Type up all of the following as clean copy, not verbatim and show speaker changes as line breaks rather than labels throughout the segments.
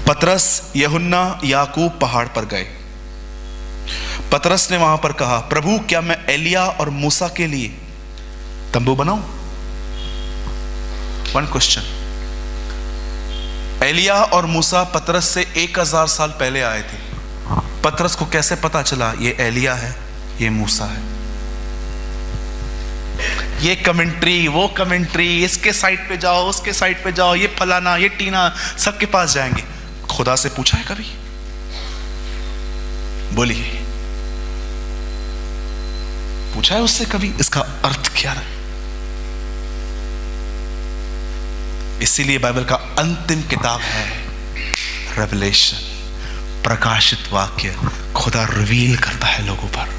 पतरस, यूहन्ना, याकूब पहाड़ पर गए। पतरस ने वहां पर कहा, प्रभु क्या मैं एलिया और मूसा के लिए तंबू बनाऊं? One question. एलिया और मूसा पतरस से 1000 साल पहले आए थे। पतरस को कैसे पता चला ये एलिया है, ये मूसा है? ये कमेंट्री, वो कमेंट्री, इसके साइड पे जाओ, उसके साइड पे जाओ, ये फलाना, ये टीना, सबके पास जाएंगे। खुदा से पूछा है कभी? बोलिए, पूछा है उससे कभी इसका अर्थ क्या है? इसीलिए बाइबल का अंतिम किताब है रेवलेशन, प्रकाशित वाक्य। खुदा रिवील करता है लोगों पर।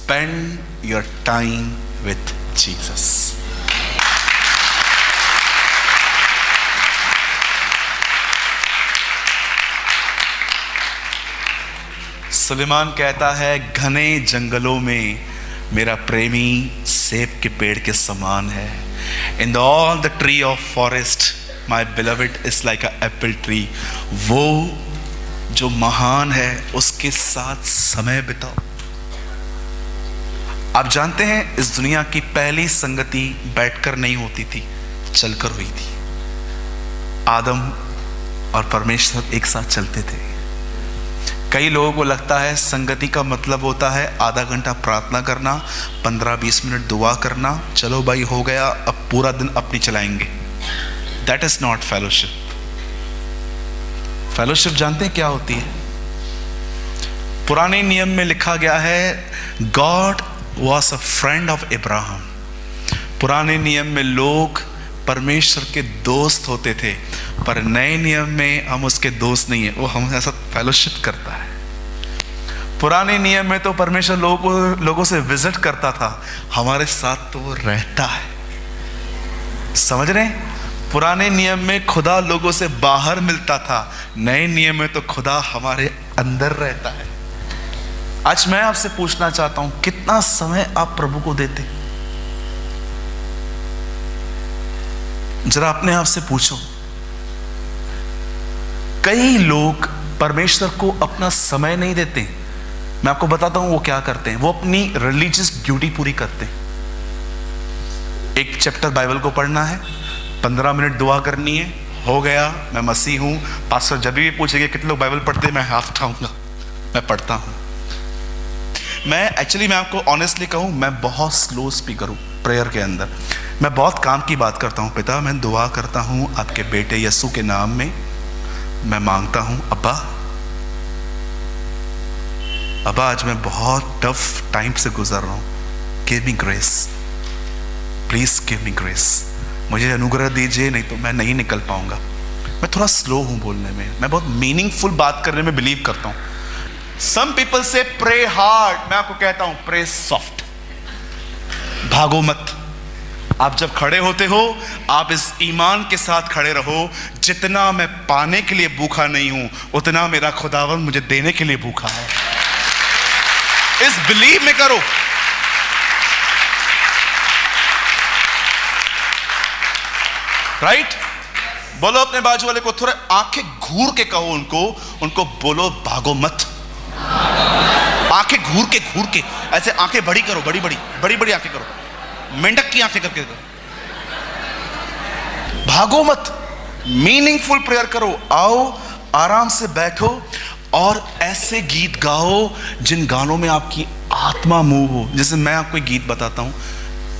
Spend your time with Jesus. Suleman कहता है, घने जंगलों में मेरा प्रेमी सेब के पेड़ के समान है। In all the tree of forest, my beloved is like a apple tree. वो जो महान है उसके साथ समय बिताओ। आप जानते हैं इस दुनिया की पहली संगति बैठकर नहीं होती थी, चलकर हुई थी। आदम और परमेश्वर एक साथ चलते थे। कई लोगों को लगता है संगति का मतलब होता है आधा घंटा प्रार्थना करना, 15-20 मिनट दुआ करना, चलो भाई हो गया, अब पूरा दिन अपनी चलाएंगे। That is not fellowship. Fellowship जानते हैं क्या होती है? पुराने नियम में लिखा गया है, God was a friend of Abraham. पुराने नियम में लोग परमेश्वर के दोस्त होते थे, पर नए नियम में हम उसके दोस्त नहीं है, वो हम ऐसा फेलोशिप करता है। पुराने नियम में तो परमेश्वर लोगों से विजिट करता था, हमारे साथ तो वो रहता है। समझ रहे? पुराने नियम में खुदा लोगों से बाहर मिलता था, नए नियम में तो खुदा हमारे अंदर रहता है। आज मैं आपसे पूछना चाहता हूं, कितना समय आप प्रभु को देते? जरा अपने आप से पूछो। कई लोग परमेश्वर को अपना समय नहीं देते। मैं आपको बताता हूं वो क्या करते हैं। वो अपनी रिलीजियस ड्यूटी पूरी करते हैं। एक चैप्टर बाइबल को पढ़ना है, 15 मिनट दुआ करनी है, हो गया, मैं मसीह हूं। पास्टर जब भी पूछेंगे कितने लोग बाइबल पढ़ते हैं, मैं हाथ उठाऊंगा, मैं पढ़ता हूं। मैं आपको ऑनेस्टली कहूं, मैं बहुत स्लो स्पीकर हूं प्रेयर के अंदर। मैं बहुत काम की बात करता हूं। पिता, मैं दुआ करता हूं आपके बेटे यीशु के नाम में, मैं मांगता हूं अब्बा, आज मैं बहुत टफ टाइम से गुजर रहा हूं, give me grace, please give me grace, मुझे अनुग्रह दीजिए, नहीं तो मैं नहीं निकल पाऊंगा। मैं थोड़ा स्लो हूं बोलने में, मैं बहुत मीनिंगफुल बात करने में बिलीव करता हूं। Some people say pray hard, मैं आपको कहता हूं pray soft, भागो मत। आप जब खड़े होते हो, आप इस ईमान के साथ खड़े रहो, जितना मैं पाने के लिए भूखा नहीं हूं, उतना मेरा खुदावंद मुझे देने के लिए भूखा है। इस बिलीव में करो। राइट? बोलो अपने बाजू वाले को, थोड़ा आंखें घूर के कहो उनको बोलो भागो मत। आंखें घूर के ऐसे आंखें बड़ी करो, बड़ी आंखें करो, मेंढक की आंखें करके करो, भागो मत। मीनिंगफुल प्रेयर करो। आओ, आराम से बैठो और ऐसे गीत गाओ जिन गानों में आपकी आत्मा मूव हो। जैसे मैं आपको एक गीत बताता हूं,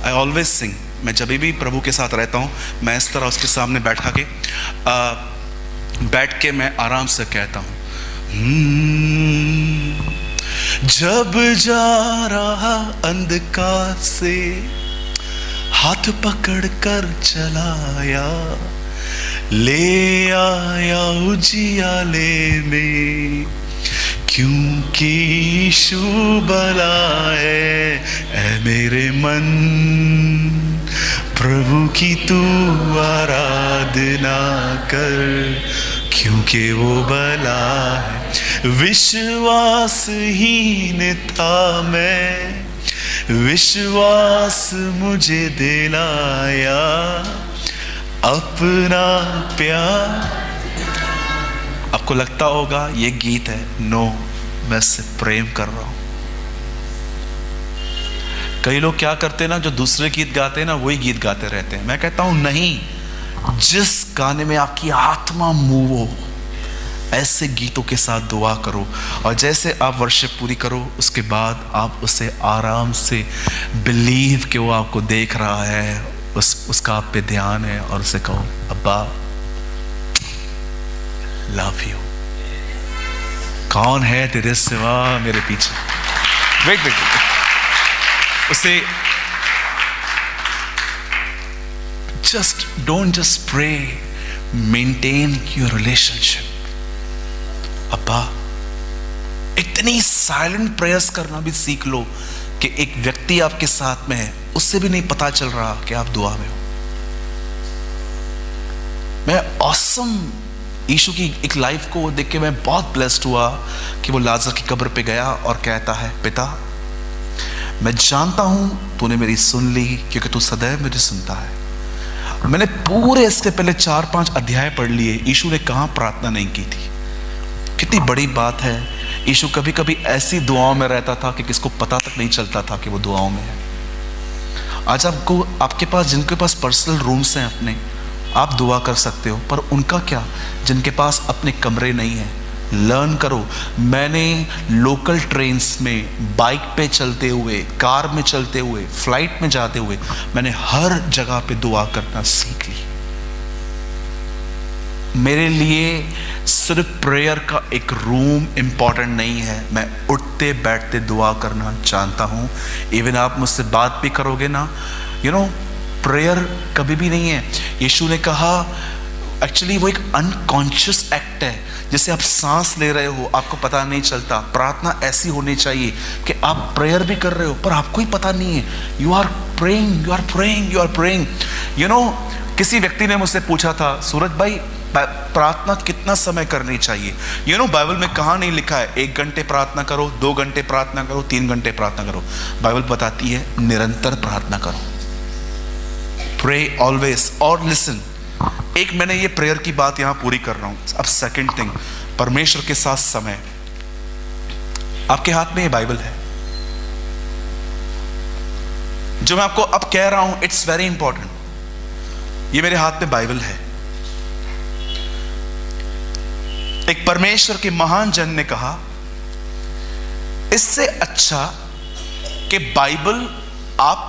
आई ऑलवेज सिंग। मैं जब भी प्रभु के साथ रहता हूं, मैं इस तरह उसके सामने बैठ के मैं आराम से कहता हूं, जब जा रहा अंधकार से हाथ पकड़ कर चलाया, ले आया उजियाले में, क्योंकि यीशु बुलाए। ऐ मेरे मन, प्रभु की तू आराधना कर, क्योंकि वो भला है। विश्वासहीन था मैं, विश्वास मुझे दिलाया अपना प्यार। आपको लगता होगा ये गीत है, नो, मैं इससे प्रेम कर रहा हूं। कई लोग क्या करते हैं ना, जो दूसरे गीत गाते हैं ना वही गीत गाते रहते हैं। मैं कहता हूं नहीं, जिस गाने में आपकी आत्मा मूव हो ऐसे गीतों के साथ दुआ करो, और जैसे आप वर्शिप पूरी करो उसके बाद आप उसे आराम से बिलीव कि वो आपको देख रहा है, उसका आप पे ध्यान है, और उसे कहो अब्बा लव यू। कौन है तेरे सिवा मेरे पीछे? वेट वेट, उसे just don't just pray, maintain your relationship. अब्बा, इतनी साइलेंट प्रेयर्स करना भी सीख लो कि एक व्यक्ति आपके साथ में है, उससे भी नहीं पता चल रहा कि आप दुआ में हो। मैं ऑसम यीशु की एक लाइफ को देख के मैं बहुत ब्लेस्ड हुआ कि वो लाजर की कब्र पे गया और कहता है, पिता मैं जानता हूं तूने मेरी सुन ली क्योंकि तू सदैव मुझे सुनता है। मैंने पूरे इसके पहले 4-5 अध्याय पढ़ लिए, यीशु ने कहां प्रार्थना नहीं की थी। कितनी बड़ी बात है, यीशु कभी कभी ऐसी दुआओं में रहता था कि किसको पता तक नहीं चलता था कि वो दुआओं में है। आज आपको, आपके पास, जिनके पास पर्सनल रूम्स हैं अपने, आप दुआ कर सकते हो, पर उनका क्या जिनके पास अपने कमरे नहीं है? लर्न करो। मैंने लोकल ट्रेन्स में, बाइक पे चलते हुए, कार में चलते हुए, फ्लाइट में जाते हुए, मैंने हर जगह पे दुआ करना सीख ली। मेरे लिए सिर्फ प्रेयर का एक रूम इंपॉर्टेंट नहीं है, मैं उठते बैठते दुआ करना जानता हूं। इवन आप मुझसे बात भी करोगे ना, प्रेयर कभी भी नहीं है। यीशु ने कहा, एक्चुअली वो एक अनकॉन्शियस एक्ट है, जैसे आप सांस ले रहे हो आपको पता नहीं चलता। प्रार्थना ऐसी होनी चाहिए कि आप प्रेयर भी कर रहे हो पर आपको ही पता नहीं है। You are praying, you are praying, you are praying. किसी व्यक्ति ने मुझसे पूछा था, सूरज भाई प्रार्थना कितना समय करनी चाहिए? बाइबल में कहाँ नहीं लिखा है 1 घंटे प्रार्थना करो, 2 घंटे प्रार्थना करो, 3 घंटे प्रार्थना करो। बाइबल बताती है निरंतर प्रार्थना करो, प्रे ऑलवेज। और लिसन, एक मैंने ये प्रेयर की बात यहां पूरी कर रहा हूं। अब सेकंड थिंग, परमेश्वर के साथ समय। आपके हाथ में ये बाइबल है, जो मैं आपको अब कह रहा हूं, इट्स वेरी इंपॉर्टेंट। ये मेरे हाथ में बाइबल है। एक परमेश्वर के महान जन ने कहा, इससे अच्छा कि बाइबल आप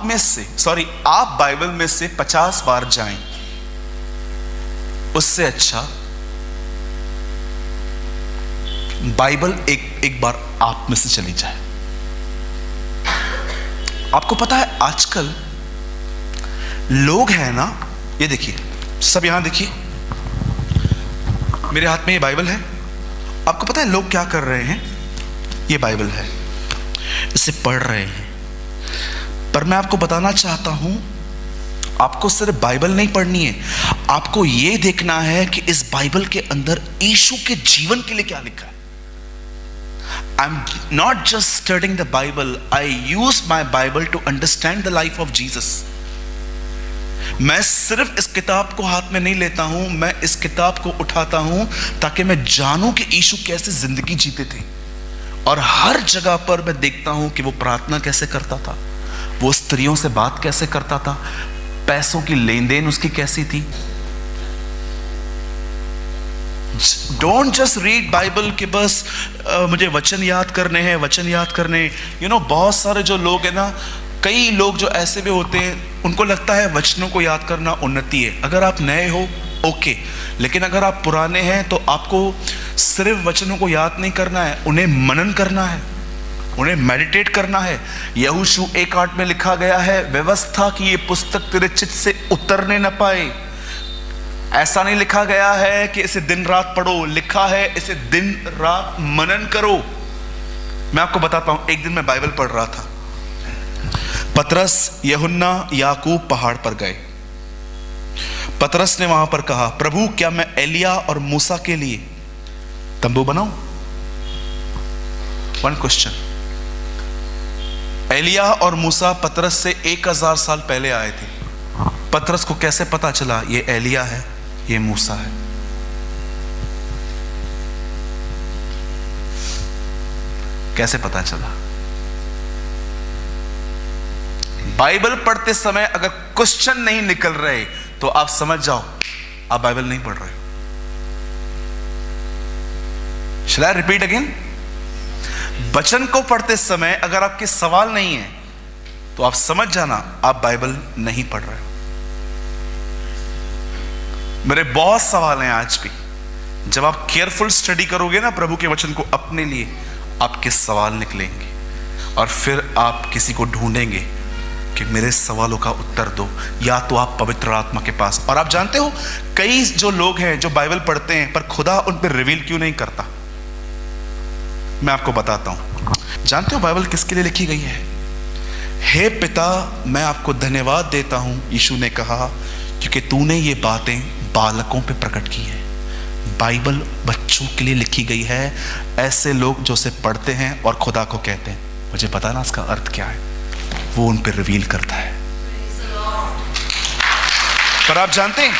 बाइबल में से 50 बार जाएं, उससे अच्छा बाइबल एक बार आप में से चली जाए। आपको पता है आजकल लोग हैं ना, ये देखिए, सब यहां देखिए, मेरे हाथ में ये बाइबल है। आपको पता है लोग क्या कर रहे हैं? ये बाइबल है, इसे पढ़ रहे हैं, पर मैं आपको बताना चाहता हूं, आपको सिर्फ बाइबल नहीं पढ़नी है, आपको यह देखना है कि इस बाइबल के अंदर यीशु के जीवन के लिए क्या लिखा है। I am not just studying the Bible, I use my Bible to understand the life of Jesus. मैं सिर्फ इस किताब को हाथ में नहीं लेता हूं, मैं इस किताब को उठाता हूं ताकि मैं जानूं कि यीशु कैसे जिंदगी जीते थे। और हर जगह पर मैं देखता हूं कि वो प्रार्थना कैसे करता था, वो स्त्रियों से बात कैसे करता था, पैसों की लेन देन उसकी कैसी थी। डोंट जस्ट रीड बाइबल कि बस मुझे वचन याद करने हैं, वचन याद करने। बहुत सारे जो लोग हैं ना, कई लोग जो ऐसे भी होते हैं, उनको लगता है वचनों को याद करना उन्नति है। अगर आप नए हो ओके, लेकिन अगर आप पुराने हैं तो आपको सिर्फ वचनों को याद नहीं करना है, उन्हें मनन करना है, उन्हें मेडिटेट करना है। यहोशू 1:8 में लिखा गया है, व्यवस्था की ये पुस्तक तेरे चित्त से उतरने न पाए। ऐसा नहीं लिखा गया है कि इसे दिन रात पढ़ो, लिखा है इसे दिन रात मनन करो। मैं आपको बताता हूं, एक दिन मैं बाइबल पढ़ रहा था, पतरस, यूहन्ना, याकूब पहाड़ पर गए। पतरस ने वहां पर कहा, प्रभु क्या मैं एलिया और मूसा के लिए तंबू बनाऊं? One question. एलिया और मूसा पतरस से 1000 साल पहले आए थे। पतरस को कैसे पता चला ये एलिया है, ये मूसा है? कैसे पता चला? बाइबल पढ़ते समय अगर क्वेश्चन नहीं निकल रहे तो आप समझ जाओ आप बाइबल नहीं पढ़ रहे। Shall I repeat again? वचन को पढ़ते समय अगर आपके सवाल नहीं है तो आप समझ जाना आप बाइबल नहीं पढ़ रहे हो। मेरे बहुत सवाल हैं आज भी। जब आप केयरफुल स्टडी करोगे ना प्रभु के वचन को अपने लिए, आपके सवाल निकलेंगे और फिर आप किसी को ढूंढेंगे कि मेरे सवालों का उत्तर दो, या तो आप पवित्र आत्मा के पास। और आप जानते हो कई जो लोग हैं जो बाइबल पढ़ते हैं पर खुदा उन पर रिवील क्यों नहीं करता? मैं आपको बताता हूं। जानते हो बाइबल किसके लिए लिखी गई है? हे पिता, मैं आपको धन्यवाद देता हूं, यीशु ने कहा, क्योंकि तूने ये बातें बालकों पे प्रकट की है। बाइबल बच्चों के लिए लिखी गई है, ऐसे लोग जो उसे पढ़ते हैं और खुदा को कहते हैं मुझे पता ना इसका अर्थ क्या है, वो उन पे रिवील करता है। पर आप जानते हैं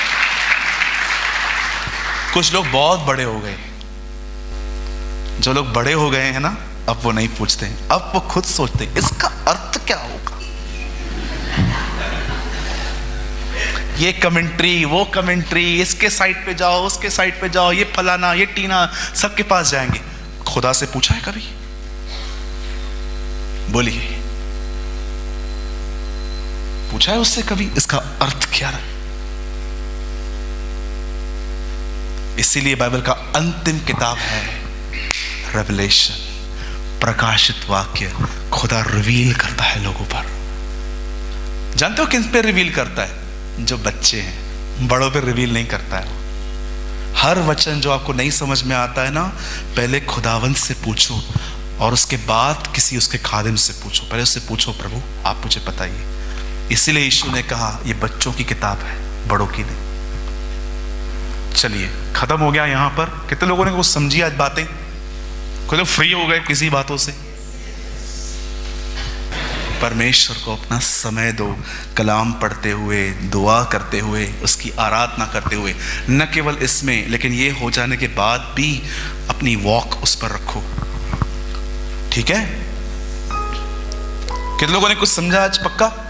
कुछ लोग बहुत बड़े हो गए। जो लोग बड़े हो गए हैं ना, अब वो नहीं पूछते हैं, अब वो खुद सोचते हैं इसका अर्थ क्या होगा। ये कमेंट्री, वो कमेंट्री, इसके साइट पे जाओ, उसके साइट पे जाओ, ये फलाना, ये टीना, सबके पास जाएंगे। खुदा से पूछा है कभी? बोलिए, पूछा है उससे कभी इसका अर्थ क्या है? इसीलिए बाइबल का अंतिम किताब है रेवलेशन, प्रकाशित वाक्य। खुदा रिवील करता है लोगों पर। जानते हो किन पे रिवील करता है? जो बच्चे हैं, बड़ों पे रिवील नहीं करता है। हर वचन जो आपको नहीं समझ में आता है ना, पहले खुदावंत से पूछो और उसके बाद किसी उसके खादिम से पूछो। पहले उससे पूछो प्रभु आप मुझे बताइए। इसीलिए यीशु ने कहा ये बच्चों की किताब है, बड़ों की नहीं। चलिए, खत्म हो गया यहां पर। कितने लोगों ने कुछ समझी आज बातें? कोई लोग फ्री हो गए किसी बातों से? परमेश्वर को अपना समय दो, कलाम पढ़ते हुए, दुआ करते हुए, उसकी आराधना करते हुए। न केवल इसमें, लेकिन ये हो जाने के बाद भी अपनी वॉक उस पर रखो। ठीक है? कितने लोगों ने कुछ समझा आज? पक्का?